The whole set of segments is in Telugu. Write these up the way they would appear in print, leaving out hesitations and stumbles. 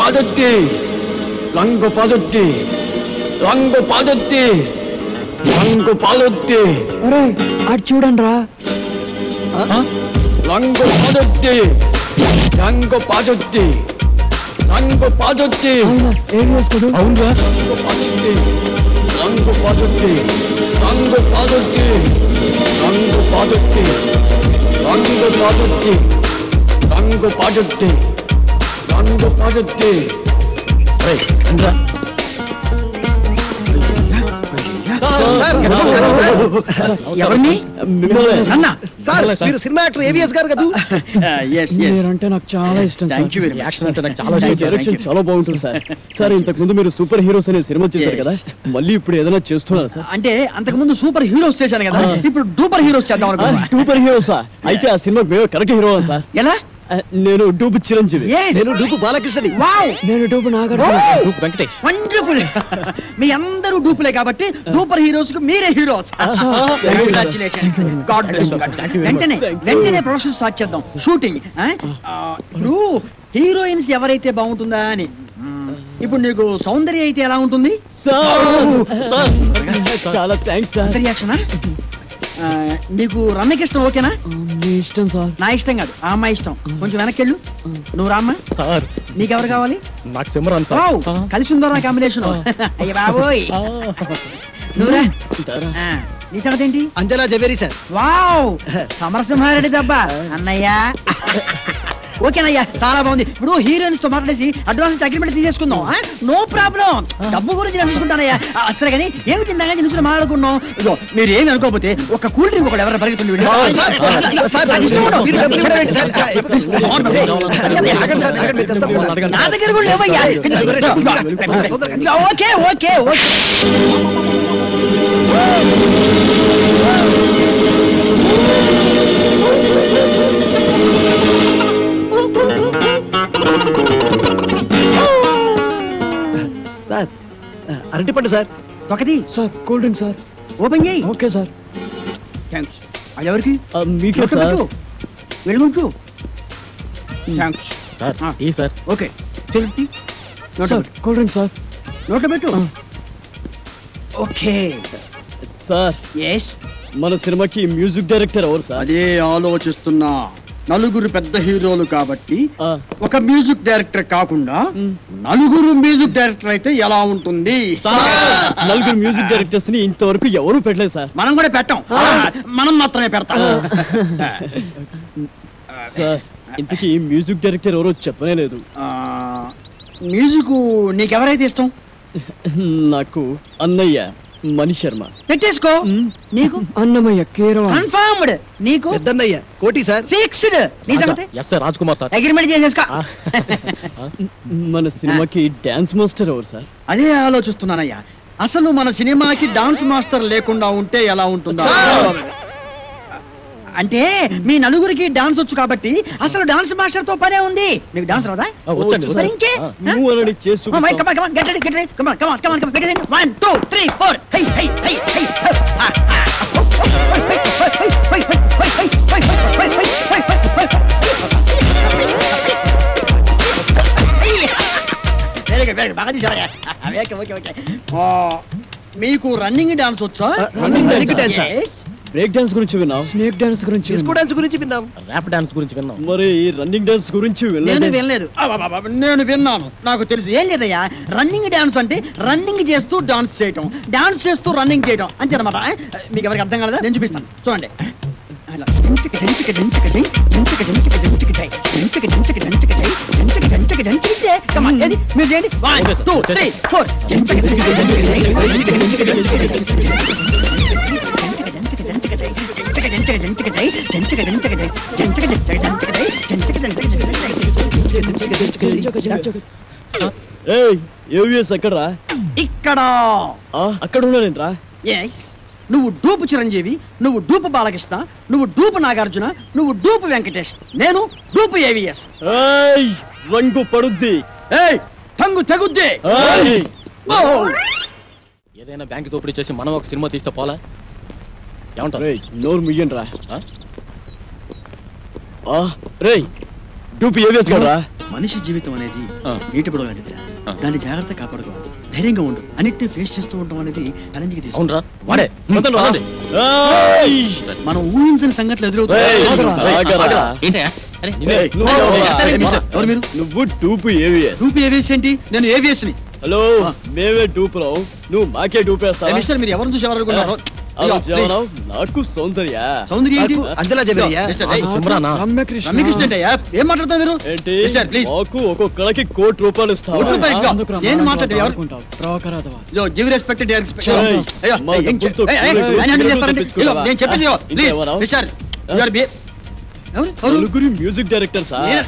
పాదొత్తి రంగు పాదొత్తి రంగు పాదొత్తి రంగు పాదొత్తి అటు చూడండి రా రంగు పాదొత్తి రంగు పాదొత్తి రంగు పాదొత్తి అవునురా రంగు పాదొత్తి రంగు పాదొత్తి రంగు పాదొత్తి రంగు పాదొత్తి రంగు పాదొత్తి రంగు పాదొత్తి రంగు పాదొత్తి ఎవరిని అన్న సార్ మీరు సినిమా యాక్టర్ ఏవిఎస్ గారు కదా మీరంటే నాకు చాలా ఇష్టం యాక్షన్ అంటే నాకు చాలా డైరెక్షన్ చాలా బాగుంటుంది సార్. సార్ ఇంతకు ముందు మీరు సూపర్ హీరోస్ అనే సినిమా చేశారు కదా, మళ్ళీ ఇప్పుడు ఏదైనా చేస్తున్నారు సార్? అంటే అంతకు ముందు సూపర్ హీరోస్ చేశాను కదా, ఇప్పుడు డూపర్ హీరోస్ చేద్దాం అనుకున్నా. సూపర్ హీరోసా? అయితే ఆ సినిమా కరెక్ట్ హీరో సార్. ఎలా? నేను డూపు చిరంజీవి. నేను డూపు బాలకృష్ణని. వావ్, నేను dupe Nagarjuna. Dupe Venkatesh. Wonderful. మీ అందరూ డూపులే కాబట్టి డూపర్ హీరోస్ కు మీరే హీరోస్. కంగ్రాచులేషన్స్. God bless. వెంటనే ప్రొడక్షన్ స్టార్ట్ చేద్దాం, షూటింగ్. ఇప్పుడు హీరోయిన్స్ ఎవరైతే బాగుంటుందా అని. ఇప్పుడు నీకు సౌందర్య అయితే ఎలా ఉంటుంది? చాలా థ్యాంక్స్ సార్. రియాక్షనా? నీకు రమ్యకృష్ణ ఓకేనా? మీ ఇష్టం సార్. నా ఇష్టం కాదు, ఆ అమ్మాయి ఇష్టం. కొంచెం వెనక్కెళ్ళు. నువ్వు రామ్మా. సార్ నీకెవరు కావాలి? నాకు సిమరాన్ సార్. కలిసి ఉందో నా కాంబినేషన్. అయ్య బాబోయ్. నువ్వురా. నీ సంగతి ఏంటి? అంజనా జవేరి సార్. వావ్, సమరసింహారెడ్డి దబ్బా అన్నయ్యా. ఓకేనయ్యా, చాలా బాగుంది. ఇప్పుడు హీరోయిన్స్ తో మాట్లాడేసి అడ్వాన్స్ అగ్రిమెంట్ తీసేసుకుందాం. నో ప్రాబ్లం, డబ్బు గురించి నేను చూసుకుంటానయ్యా. అసలు కానీ ఏమి తిందా నుంచి మాట్లాడుకున్నాం. ఇదో మీరు ఏమి అనుకోకపోతే ఒక కూల్ డ్రింక్ ఒకటి ఎవరైనా పరిగెత్తుండే. నా దగ్గర కూడా లేవయ్యా. Okay okay okay. సార్ అరటిపండు సార్. ఒకటి sir cool drink sir. Open చేయి. Okay sir. థ్యాంక్స్. అది ఎవరికి? మీకే సార్. వెళ్ళుంచు. Thanks sir. ఈ sir. Okay. Cool drink sir. నోట్లో పెట్టు. Okay sir. ఎస్. మన సినిమాకి మ్యూజిక్ డైరెక్టర్ ఎవరు సార్? అదే ఆలోచిస్తున్నా. నలుగురు పెద్ద హీరోలు కాబట్టి ఒక మ్యూజిక్ డైరెక్టర్ కాకుండా నలుగురు మ్యూజిక్ డైరెక్టర్ అయితే ఎలా ఉంటుంది? నలుగురు మ్యూజిక్ డైరెక్టర్స్ ని ఇంతవరకు ఎవరు పెట్టలేదు సార్. మనం కూడా పెట్టాం, మనం మాత్రమే పెడతాం. సార్ ఇంతకీ మ్యూజిక్ డైరెక్టర్ ఎవరో చెప్పనే లేదు. మ్యూజిక్ నీకెవరైతే ఇష్టం? నాకు అన్నయ్య మణి శర్మ. పెట్టేసుకో. నీకు? అన్నమయ్య కీరవ. కన్ఫర్మ్డ్. నీకు? పెద్దన్నయ్య కోటి సార్. ఫిక్స్డ్. నీ సంగతి? Yes sir, Raj Kumar sir. Agreement చేసేసుకో. మన సినిమాకి డాన్స్ మాస్టర్ ఎవరు సార్? అదే ఆలోచిస్తున్నానయ్యా. అసలు మన సినిమాకి డాన్స్ మాస్టర్ లేకుండా ఉంటే ఎలా ఉంటుందా? అంటే మీ నలుగురికి డాన్స్ వచ్చు కాబట్టి అసలు డాన్స్ మాస్టర్ తో పనే ఉంది. నీకు డాన్స్ రాదా? మరి ఇంకే నువ్వు అలాని చేస్తూ. Come on get ready get ready. Come on come on come on get ready. 1 2 3 4. Hi hi hi hi. Very good very good. బాగా తీశారా? Okay okay okay. మీకు రన్నింగ్ డాన్స్ వచ్చా? Running dance. బ్రేక్ డాన్స్ గురించి విన్నాం, స్నేక్ డాన్స్ గురించి, డిస్కో డాన్స్ గురించి విన్నాం, ర్యాప్ డాన్స్ గురించి విన్నాం. మరి రన్నింగ్ డాన్స్ గురించి నేను వినలేదు. నేను విన్నాను, నాకు తెలుసు. ఏం లేదయ్యా, రన్నింగ్ డాన్స్ అంటే రన్నింగ్ చేస్తూ డాన్స్ చేయటం, డాన్స్ చేస్తూ రన్నింగ్ చేయటం అంతే అనమాట. మీకు ఎవరికి అర్థం కాలేదా? నేను చూపిస్తాను, చూడండి. మీరు చేయండి. 1 2 3 4. ఎక్కడరా? ఇక్కడ. అక్కడ ఉన్నానేంట్రా? నువ్వు డూపు చిరంజీవి, నువ్వు డూపు బాలకృష్ణ, నువ్వు డూపు నాగార్జున, నువ్వు డూపు వెంకటేష్, నేను డూపు ఏవిఎస్. రంగు పడుద్ది, టంగు తెగుద్ది. ఏదైనా బ్యాంక్ దోపిడీ చేసి మనం ఒక సినిమా తీస్తే పోలా? ఏమంటారు? నోరు ముయ్యండి రా. రే డూపు ఏవిఎస్ కదా? మనిషి జీవితం అనేది నీటి బుడగ లాంటిది. దాన్ని జాగ్రత్త కాపాడుకోవాలి, ధైర్యంగా ఉండు, అన్నిటిని ఫేస్ చేస్తూ ఉండడం అనేది ఛాలెంజ్ కి తీసుకుంటా. మనం ఊహించిన సంఘటనలు ఎదురవుతాయి. నువ్వు టూపు ఏవిఎస్. టూపు ఏవిఎస్ ఏంటి? నేను ఏవిఎస్ ని. హలో, మేమే టూపులో, నువ్వు మాకే టూపేస్తావా? మిస్టర్, మీరు ఎవరిని చూసి ఎవరనుకున్నారు? నాకు సౌందర్య. సౌందర్య ఏంటి? అంజలా జవేరియా, రమ్యకృష్ణ ఏంటయ్యా? ఏం మాట్లాడతావు మీరు? ఏంటి? మాకు ఒక్కొక్కడికి ₹1 కోటి ఇస్తావా? నేను మాట్లాడేది గివ్ రెస్పెక్ట్. నేను చెప్పింది నలుగురి మ్యూజిక్ డైరెక్టర్ సార్.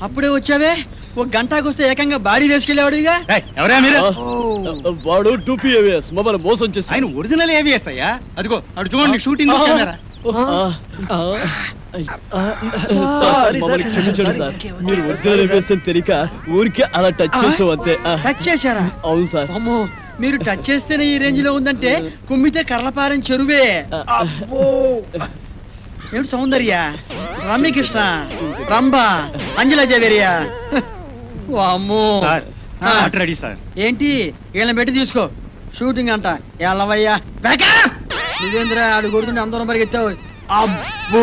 అప్పుడే వచ్చావే, ఒక గంటకు వస్తే ఏకంగా బాడీ వేసుకెళ్ళేవాడు. వాడు టూపీ ఏవిఎస్ మమ్మల్ని మోసం చేసి. ఆయన ఒరిజినల్ ఏవిఎస్ అయ్యా. అదిగో అడు చూడండి, షూటింగ్ కెమెరా. మీరు ఒరిజినల్ ఏవిఎస్ అని తెలియక ఊరికే అలా టచ్ చేసావు అంతే. టచ్ చేశారా? అవును సార్. అమ్మో, మీరు టచ్ చేస్తేనే ఈ రేంజ్ లో ఉందంటే కుమ్మితే కర్లపారం చెరువే. ఏమిటి సౌందర్య, రమ్యకృష్ణ, రంభ, అంజలా జవేరియా? అమ్మో. Ready sir. ఏంటి వీళ్ళని పెట్టి తీసుకో, షూటింగ్ అంట. ఎల్లవయ్యా నువ్వేంద్ర అడుగు కొడుతుంటే అందరం పరిగెత్తావు. అబ్బో,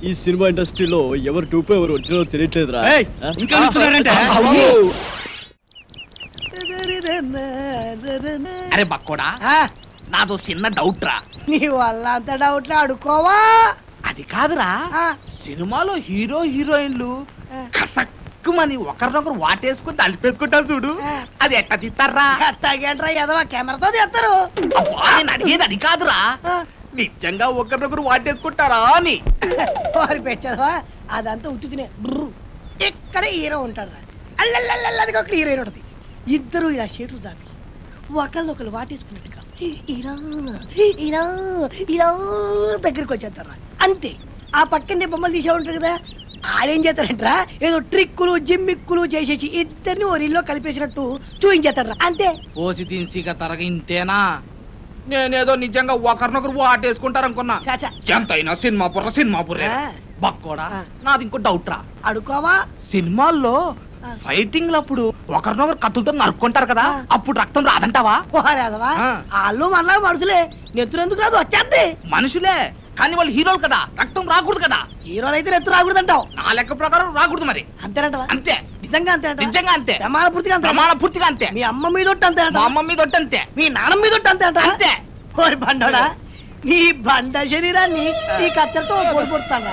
ఈ సినిమా ఇండస్ట్రీలో ఎవరు టూపో ఎవరు ఒరిజినల్ తెలియట్లేదురా. ఇంకా చూడారంటే. అరే బక్కోడా, నాదో చిన్న డౌట్ రా. నీ వల్ల అంత డౌట్ అడుకోవా? అది కాదురా, సినిమాలో హీరో హీరోయిన్లు కసక్కుమని ఒకరినొకరు వాటేసుకుని తలిపేసుకుంటారు చూడు, అది ఎట్లా తీస్తారా? ఎట్టాగేంట్రా ఎదవా, కెమెరాతో తీస్తారు. నేను అడిగేది అది కాదురా, నిజంగా ఒకరినొకరు వాటేసుకుంటారా అని. వారి పెంచదవా, అదంతా ఉట్టు తినే. ఇక్కడ హీరో ఉంటాడు రా, అల్లల్లది ఒక హీరోయిన్ ఉంటుంది. ఇద్దరు ఇలా చేతులు చాపి ఒకళ్ళొకరు వాటేసుకున్నట్టుగా ఇలా ఇలా ఇలా దగ్గరికి వచ్చేస్తారా, అంతే. ఆ పక్కనే బొమ్మలు తీసే ఉంటారు కదా, ఆడేం చేస్తారంటరా, ఏదో ట్రిక్కులు జిమ్మిక్కులు చేసేసి ఇద్దరిని ఓ రీల్లో కలిపేసినట్టు చూపించేస్తారా, అంతే. ఓసి తిన్సిగా తరగ ఇంతేనా? నేనేదో నిజంగా ఒకరినొకరు వాటేసుకుంటారు అనుకున్నా. ఎంతైనా సినిమా బుర్రే. బక్కోడా, నాది ఇంకో డౌట్ రా. అడుకోవా? సినిమాల్లో ఫైటింగ్ లప్పుడు ఒకరినొకరు కత్తులతో నరుక్కుంటారు కదా, అప్పుడు రక్తం రాదంటావా? వాళ్ళు మనలా మనుషులే, నెత్తురు ఎందుకు రాదు, వచ్చేద్ది. మనుషులే కానీ వాళ్ళు హీరోలు కదా, రక్తం రాకూడదు కదా. హీరోలు అయితే నెత్తురు రాకూడదు అంటావు. నా లెక్క ప్రకారం రాకూడదు మరి. అంతేనంటవా? అంతే. నిజంగా అంతే? నిజంగా అంతే. ప్రమాణ పూర్తిగా అంతే. మీ అమ్మ మీద అంతే, మా అమ్మ మీద అంతే, మీ నాన్న మీద అంతే అంట. అంతే. ఓరి బండోడా, నీ బండ శరీరాన్ని ఈ కత్తెరతో పొడిపోతాను.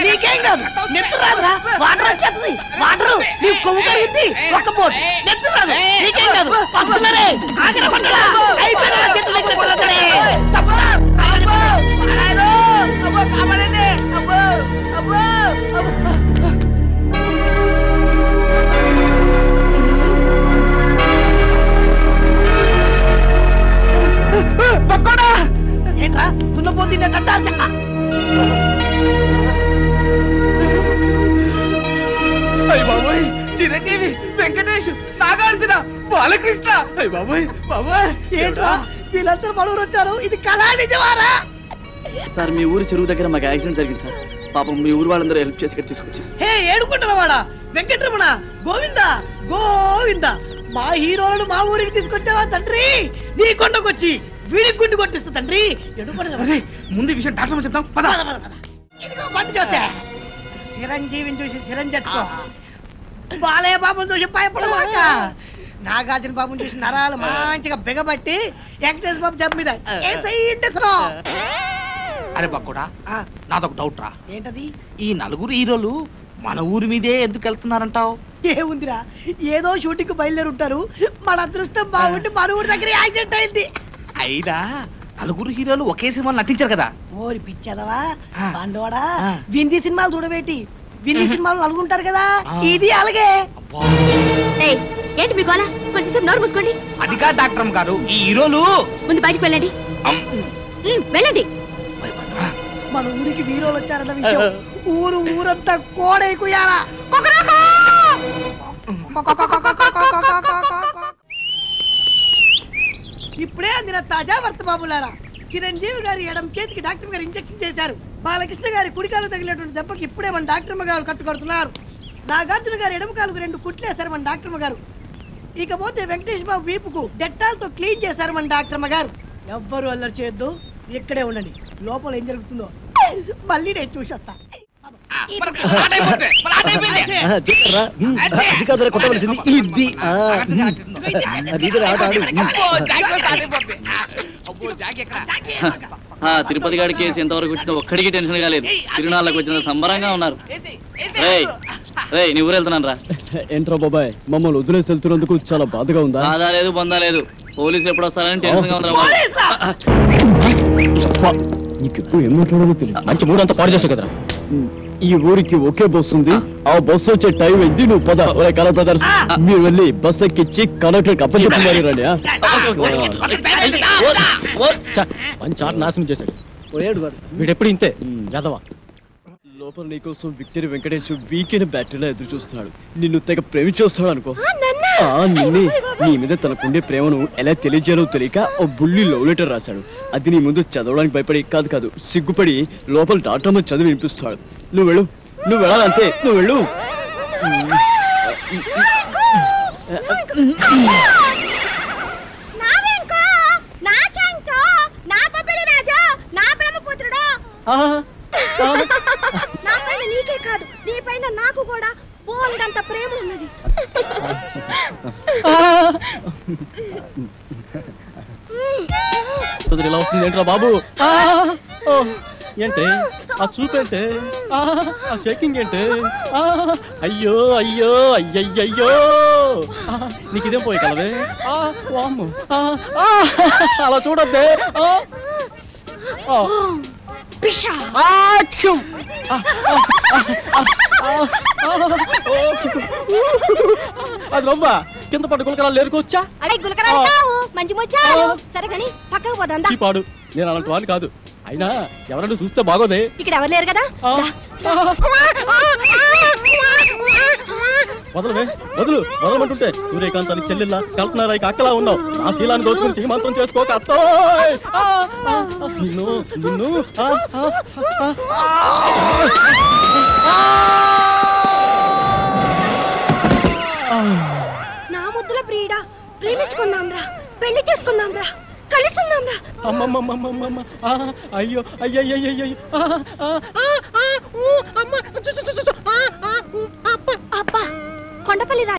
నీకేం కాదు, నెత్తురు రాదురా, వాటర్ వచ్చేస్తుంది. వాటర్ నీ కొవ్వు కరుగుద్ది, ఒక్క పోటు నెత్తురు రాదు, నీకేం కాదు. పక్కనే ఆగిన బండడా, అయిపోయినా చెట్టు దగ్గర కొడతానే. తప్పదా? ఏంట్రా దున్నపోతుంది కట్టాలి చెక్క. అయ్య బాబోయ్, చిరంజీవి, వెంకటేష్, నాగార్జున, బాలకృష్ణ. అయ్య బాబోయ్ బాబోయ్, ఏంట్రా వీళ్ళందరూ మనూరు వచ్చారు, ఇది కళా నిజమారా? సార్, మీ ఊరు చెరువు దగ్గర మాకు యాక్సిడెంట్ జరిగింది సార్. పాపం మీ ఊరు వాళ్ళందరూ హెల్ప్ చేసి ఇక్కడ తీసుకొచ్చారు. హే ఏడుకుంటున్నవాడా, వెంకటరమణ, గోవింద గోవింద, మా హీరోలను మా ఊరికి తీసుకొచ్చావా తండ్రి? నీ కొండకొచ్చి వీడికి గుండు కొట్టిస్తా తండ్రి. ముందు విషయం డాక్టర్ చెప్తాం. పద. ఇదిగో బండి చూస్తే చిరంజీవిని చూసి చిరంజట్టుకో, బాలయ్య బాబుని చూసి భయపడమాక, నాగార్జున బాబుని చూసి నరాలు మంచిగా బిగబట్టి వెంకటేశ్వర బాబు జబ్బు మీద అరే బక్కుడా, నాదొక డౌట్ రా. ఏంటది? ఈ నలుగురు హీరోలు మన ఊరి మీదే ఎందుకు వెళ్తున్నారంటావు? ఏముందిరా, ఏదో షూటింగ్ బయలుదేరి ఉంటారు. మన అదృష్టం బాగుండి మన ఊరి దగ్గర యాక్సిడెంట్ అయింది. అయినా నలుగురు హీరోలు ఒకే సినిమాలు నటించారు కదా. ఓరి పిచ్చదవా బండోడా, వింది సినిమాలు చూడబెట్టి వింది సినిమాలు నలుగుంటారు కదా, ఇది అలాగే. ఏంటి మీ గోల? కొంచెం నోరు మూసుకోండి. అదిగా డాక్టర్ గారు, ఈ హీరోలు ముందు బయటికి వెళ్ళండి. వెళ్ళండి. మన ఊరికి వీరోలు వచ్చారన్న విషయం ఊరంతా కోడైకుయాలా. ఇప్పుడే అందిన తాజా వార్త బాబులారా. చిరంజీవి గారి ఎడం చేతికి డాక్టర్ గారు ఇంజెక్షన్ చేశారు. బాలకృష్ణ గారి కుడికాలు తగిలేటువంటి దెబ్బకి ఇప్పుడే మన డాక్టర్ గారు కట్టుకొడుతున్నారు. నాగార్జున గారి ఎడమ కాలుకు 2 కుట్లేశారు మన డాక్టర్ గారు. ఇకపోతే వెంకటేష్ బాబు వీపుకు డెట్టాల్తో క్లీన్ చేశారు మన డాక్టర్ గారు. ఎవ్వరు అల్లరి చేయొద్దు, ఇక్కడే ఉండండి. లోపల ఏం జరుగుతుందో మళ్ళీ నేను చూసేస్తా. అది కాదురా కొట్టవలసింది ఇది. తిరుపతి గారి కేసు ఎంతవరకు వచ్చినా ఒక్కడికి టెన్షన్ కాలేదు. తిరునాళ్ళకి వచ్చిన సంబరంగా ఉన్నారు. నీ ఊరు వెళ్తున్నాను రా. ఏంట్రా బాబాయ్, మమ్మల్ని వదిలేసి వెళ్తున్నందుకు చాలా బాధగా ఉందా? బాధ లేదు, బొందా లేదు. పోలీసు ఎప్పుడు వస్తారని టెన్షన్ గా ఉందా? నీకెప్పుడు ఏం మాట్లాడాలో తెలియదు. మంచి మూడు అంతా పాడు చేసావు కదరా. ఈ ఊరికి ఒకే బస్సు ఉంది. ఆ బస్సు వచ్చే టైం అయింది. నువ్వు పద. కలర్ బ్రదర్స్, మీరు వెళ్ళి బస్ ఎక్కిచ్చి కలెక్టర్ అప్పచెప్తున్నారు రండి. మంచి ఆట నాశనం చేశాడు. వీడెప్పుడు ఇంతే యాదవా. లోపల నీకోసం విక్టరీ వెంకటేష్ వీకెండ్ బ్యాటరీలో ఎదురు చూస్తున్నాడు. నిన్ను తెగ ప్రేమించేస్తాడు అనుకో. నిన్నే నీ మీద తనకుండే ప్రేమను ఎలా తెలియజేయాలో తెలియక ఓ బుల్లి లవ్ లెటర్ రాశాడు. అది నీ ముందు చదవడానికి భయపడి కాదు సిగ్గుపడి లోపల డాక్టర్ చదివి వినిపిస్తాడు. నువ్వు వెళ్ళు, నువ్వు వెళ్ళాలంతే. నువ్వు వెళ్ళు. నీకే కాదు, నీ పైన నాకు కూడా బోల్డంత ప్రేమ ఉన్నది. ఇలా వస్తుంది ఏంట్రా బాబు? ఏంటే ఆ చూపేంటే, ఆ షేకింగ్ ఏంటే? అయ్యో అయ్యో అయ్యయ్యో, నీకు ఇదేం పోయి కలవే. అలా చూడద్దే. అది రవ్వా కింద పట్టు గులకరాలు లేరుకోవచ్చా? మంచి ముచ్చారు. సరే కానీ పక్కకు పోదా. పాడు, నేను అలాంటి వాడిని కాదు. అయినా ఎవరైనా చూస్తే బాగోదే. ఇక్కడ ఎవరు లేరు కదా. వదలమంటుంటే సూర్యకాంతానికి చెల్లెల్లా కల్పనారాయికి అక్కలా ఉన్నావు. నా శీలాన్ని దోచుకుని సీమంతం చేసుకోక అత్తో. నిన్ను నిన్ను నా ముద్దుల ప్రియుడా, ప్రేమించుకుందాం రా, పెళ్లి చేసుకుందాం రా, కలుసుకుందాం రా. అయ్యో అయ్యయ్యో